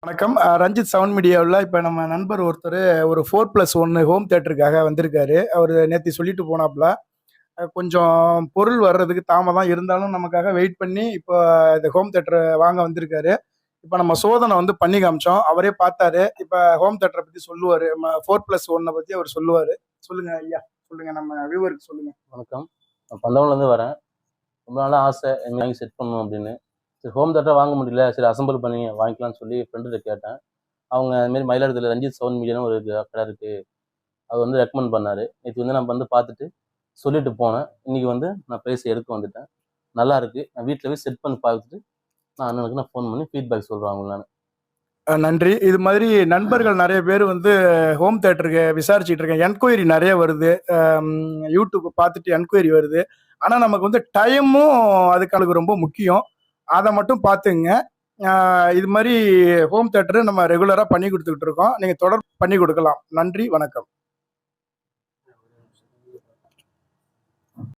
வணக்கம். ரஞ்சித் சவுண்ட் மீடியாவுல இப்ப நம்ம நண்பர் ஒருத்தரு ஒரு 4+1 ஹோம் தியேட்டருக்காக வந்திருக்காரு. அவரு நேத்து சொல்லிட்டு போனாப்புல. கொஞ்சம் பொருள் வர்றதுக்கு தாமதம் இருந்தாலும் நமக்காக வெயிட் பண்ணி, இப்போ இந்த ஹோம் தியேட்டர் வாங்க வந்திருக்காரு. இப்ப நம்ம சோதனை வந்து பண்ணி காமிச்சோம். அவரே பார்த்தாரு. இப்ப ஹோம் தியேட்டர பத்தி சொல்லுவாரு. 4+1 பத்தி அவர் சொல்லுவாரு. சொல்லுங்க ஐயா. சொல்லுங்க நம்ம வியூவருக்கு சொல்லுங்க. வணக்கம். நான் பந்தவன்லேருந்து வரேன். ரொம்ப நாளா ஆசை எங்க வாங்கி செட் பண்ணணும் அப்படின்னு. சரி ஹோம் தியேட்டர் வாங்க முடியல, சரி அசெம்பிள் பண்ணி வாங்கிக்கலாம்னு சொல்லி ஃப்ரெண்டுகிட்ட கேட்டேன். அவங்க அதுமாரி மயிலாடுதுறையில் ரஞ்சித் சவுண்ட் மீடியான்னு ஒரு கடை இருக்குது, அது வந்து ரெக்கமெண்ட் பண்ணார். நேற்று வந்து நான் வந்து பார்த்துட்டு சொல்லிட்டு போனேன். இன்றைக்கி வந்து நான் ப்ரைஸ் எடுக்க வந்துட்டேன். நல்லா இருக்குது. நான் வீட்டில் போய் செட் பண்ணி பார்த்துட்டு நான் அண்ணனுக்கு நான் ஃபோன் பண்ணி ஃபீட்பேக் சொல்கிறேன் அவங்களுக்கு நான். நன்றி. இது மாதிரி நண்பர்கள் நிறைய பேர் வந்து ஹோம் தியேட்டருக்கு விசாரிச்சுட்டு இருக்கேன். என்கொயரி நிறைய வருது. யூடியூப் பார்த்துட்டு என்கொயரி வருது. ஆனா நமக்கு வந்து டைமும் அதுக்கு ரொம்ப முக்கியம். அத மட்டும் பார்த்துங்க. இது மாரி ஹோம் தியேட்டர் நம்ம ரெகுலரா பண்ணி குடுத்துக்கிட்டு இருக்கோம். நீங்க தொடர்ந்து பண்ணி குடுக்கலாம். நன்றி, வணக்கம்.